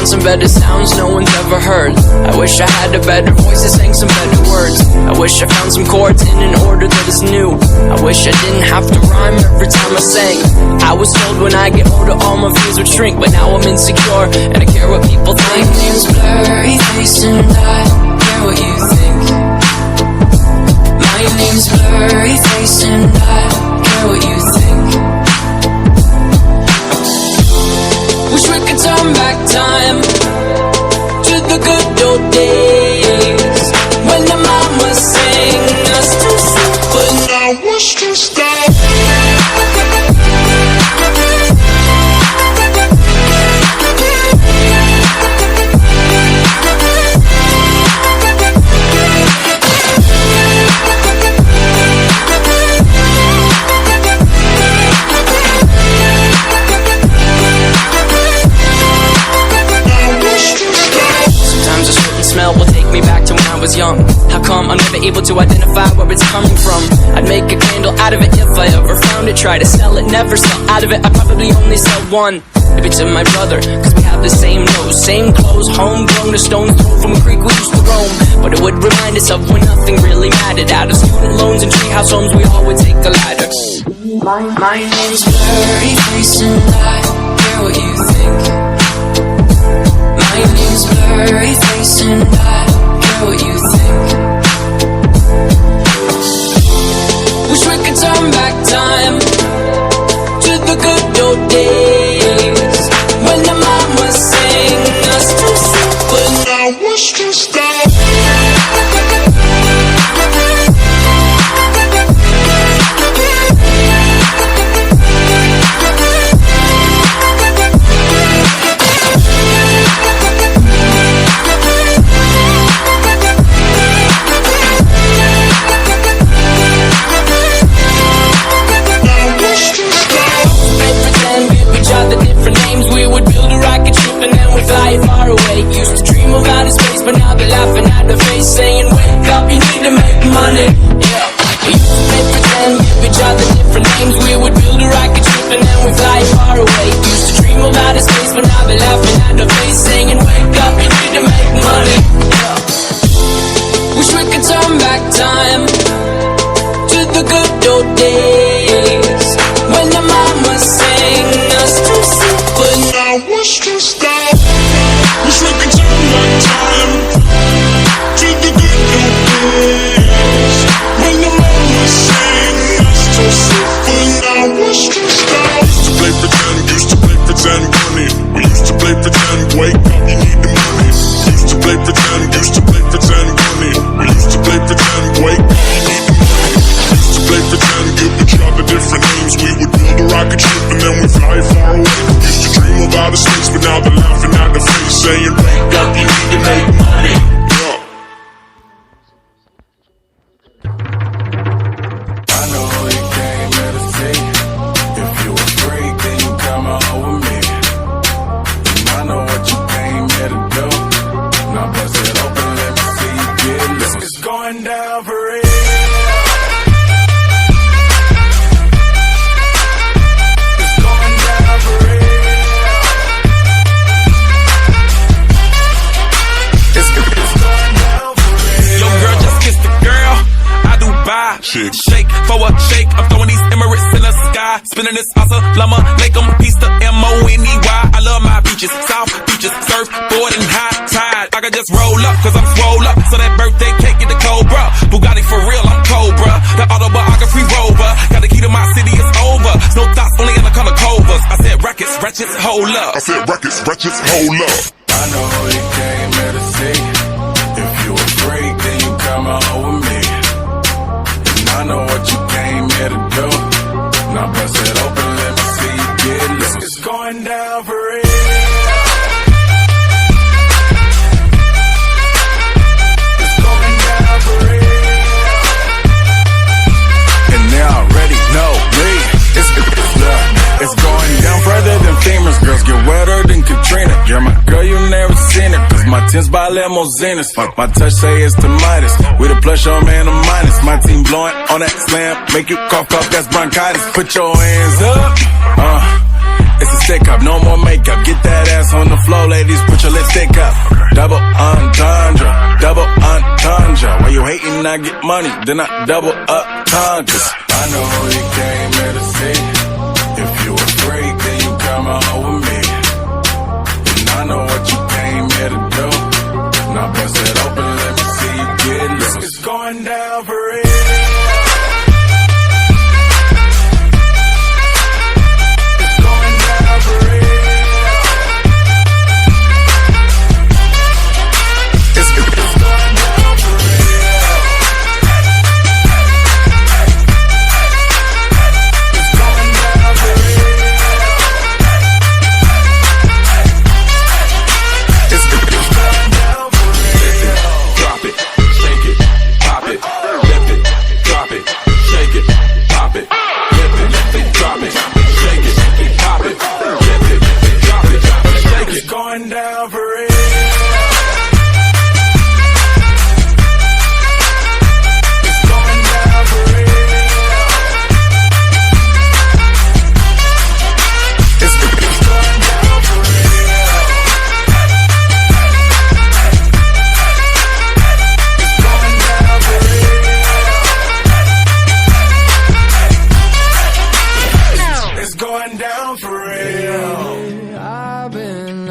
some better sounds no one's ever heard. I wish I had a better voice that sang some better words. I wish I found some chords in an order that is new. I wish I didn't have to rhyme every time I sang. I was told when I get older all my fears would shrink, but now I'm insecure and I care what people think. My name's Blurry Face and I care what you think. My name's Blurry Face and I care what you think. Wish we could turn back time to the good old days when the mama sang us to sleep, but now what's to stop? Smell will take me back to when I was young. How come I'm never able to identify where it's coming from? I'd make a candle out of it if I ever found it. Try to sell it, never sell out of it. I probably only sell one. Maybe to my brother, cause we have the same nose, same clothes, homegrown, a stone's throw from a creek we used to roam. But it would remind us of when nothing really mattered. Out of student loans and treehouse homes, we all would take a ladder. My name's Blurry Face and I care what you think. My name's Blurry Face and I care what you think. Wish we could turn back time to the good old days when the mama sang us to sleep, but now what's to stop? Fly far away, used to dream of outer space, but now they're laughing at the face, saying, wake up, you need to make money. Yeah, we used to play pretend, give each other different names. We would build a rocket ship and then we fly far away. Used to dream of outer space, but now they're laughing at the face, saying, wake up, you need to make money. Yeah. Wish we could turn back time to the good old days when the mama sang us to sleep, but now what's to stop? Wish we could turn back time to the good old days when the mama sang us to sleep, but now what's to stop? Used to play pretend, bunny. We used to play pretend, wake up, you need the money. Used to play pretend, bunny. We used to play pretend, wake up, you need the money. Used to play pretend, give each other different names. We would build a rocket ship and then we fly far away. Used to dream of outer space, but now they're laughing at the face, saying, wake up, you need to make money. Yeah. I know you came here to see. If you a freak, then you come on with me. And I know what you came here to do. Now bust it open, let me see you get loose. It's going down for real. Shake for a shake, I'm throwing these Emirates in the sky. Spinning this awesome llama, make them piece the M-O-N-E-Y. I love my beaches, south beaches, surfboard and high tide. I can just roll up, cause I'm swole up. So that birthday cake get the Cobra. Bugatti for real, I'm Cobra. The autobiography rover. Got the key to my city, it's over. No thoughts, only in the color covers. I said rackets, ratchets, hold up. I said rackets, ratchets, hold up. I know you came here to see. If you a freak, then you come on with me. I know what you came here to do. Now bust it open, let me see you get loose. It's going down for real. It's going down for real. And they already know me. It's going down further than famous. Girls get wetter than Katrina. You're my girl, you never seen it. Cause my tins by limousines. Fuck my touch, say it's the Midas. With a plus, your man a minus. My team blowing on that slam. Make you cough, that's bronchitis. Put your hands up. It's a stick up, no more makeup. Get that ass on the floor, ladies, put your lipstick up. Double entendre, double entendre. While you hating, I get money, then I double up tundras. I know you came here to see. If you a freak, then you come on with me. And I know what you came here to do. Now bust it open, let me see you get loose. It's going down for real.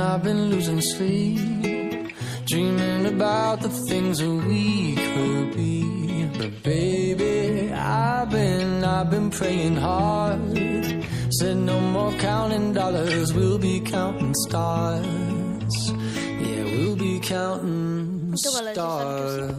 I've been losing sleep, dreaming about the things that we could be. But baby, I've been praying hard. Said no more counting dollars, we'll be counting stars. Yeah, we'll be counting stars.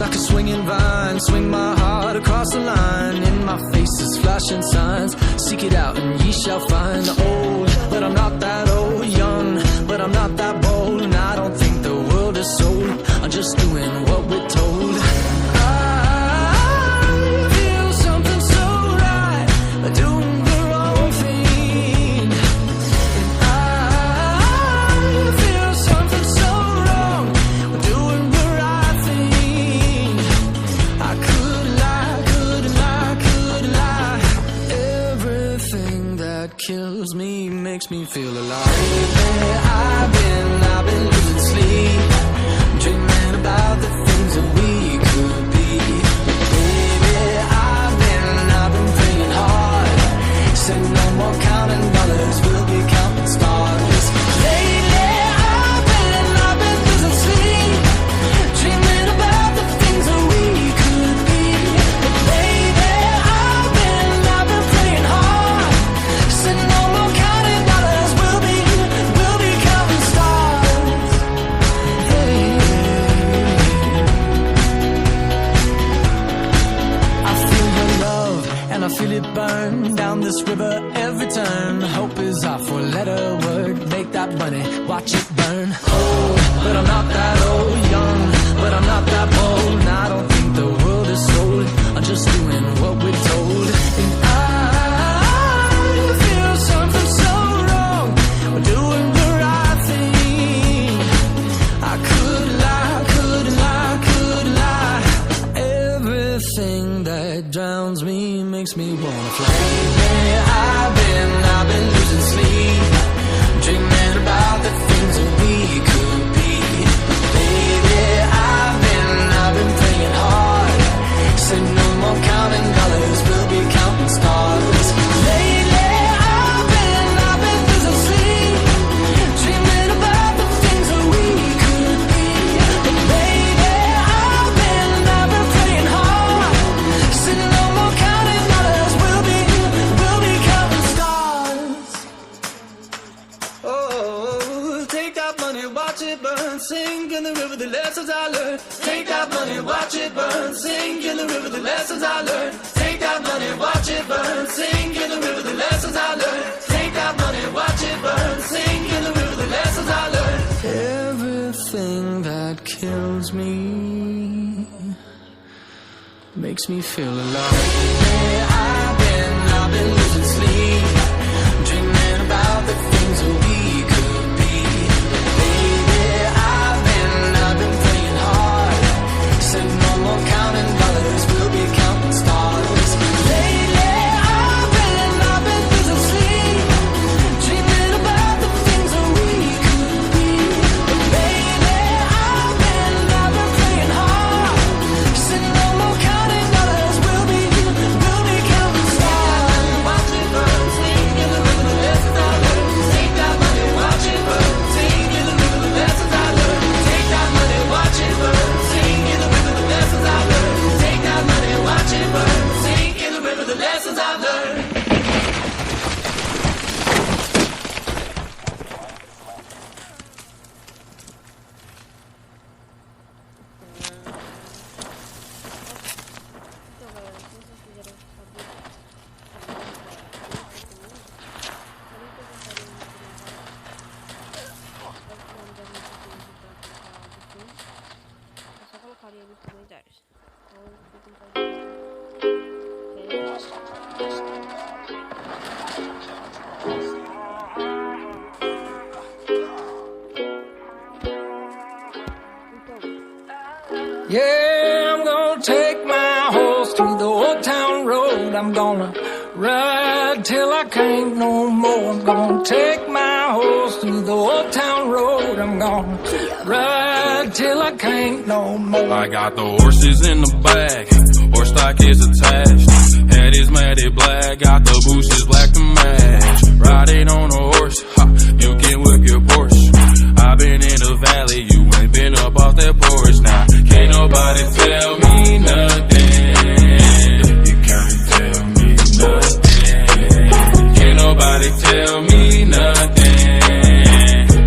Like a swinging vine, swing my heart across the line. In my face is flashing signs. Seek it out and ye shall find. Old, but I'm not that old. Young, but I'm not that bold. And I don't think the world is sold. I'm just doing what we're told. I feel something so right, doing the wrong thing. And I feel something so wrong, doing the right thing. I could lie. Everything that kills me makes me feel alive. I've been losing sleep, dreaming about the things that we could be. Baby, I've been praying hard. Said no more counting dollars, we'll be counting stars. Lately, I've been losing sleep, dreaming about the things that we could be. But baby, I've been praying hard. Said no more counting dollars, we'll be counting stars. Hey. I feel your love and I feel it burn down this river every turn. Hope is our four-letter word. Make that money, watch it burn. Old, but I'm not that old. Young, but I'm not that bold. And I don't think the world is sold. I'm just doing what we're told. And I feel something so wrong. We're doing the right thing. I could lie. Everything that drowns me makes me wanna fly. I've been losing sleep, dreaming about the things that we could be. Baby, I've been praying hard. Said no more counting dollars, we'll be counting stars. Lately, I've been losing sleep, dreaming about the things that we could be. But baby, I've been praying hard. Said no more counting dollars, we'll be counting stars. Oh, take that money, watch it burn, sink in the river, the lessons I learned. Take that money, watch it burn, sink in the river, the lessons I learned. Take that money, watch it burn, sink in the river, the lessons I learned. Take that money, watch it burn, sink in the river, the lessons I learned. Everything that kills me makes me feel alive. I've been losing sleep, road. I'm gonna ride till I can't no more. I'm gonna take my horse to the old town road. I'm gonna ride till I can't no more. I got the horses in the back, horse stock is attached. Head is matted black, got the bushes black to match. Riding on a horse, ha, you can whip your Porsche. I've been in the valley, you ain't been up off that porch. Now, can't nobody tell me nothing. You can't tell me nothing. Can't nobody tell me nothing.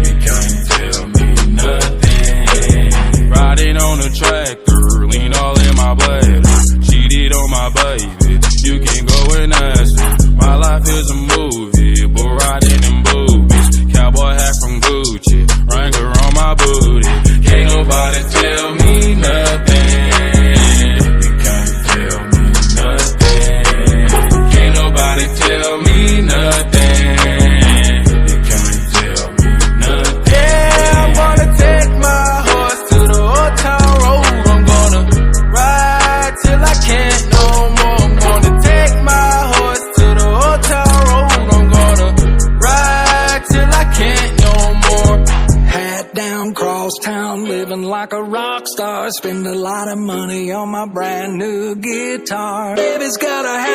You can't tell me nothing. Riding on a tractor, lean all in my bladder. Cheated on my baby, you can go and ask her. My life is a movie, bull riding in boobies. Cowboy hat from Gucci, Wrangler on my booty. Can't nobody tell me nothing. You can't tell me nothing. Can't nobody tell me nothing. You can't tell me nothing. Yeah, I wanna take my horse to the old town road. I'm gonna ride till I can't no more. I'm gonna take my horse to the old town road. I'm gonna ride till I can't no more. Hat down, cross town, living like a rock star. Spend a lot of money on my brand new guitar. Baby's got a hat.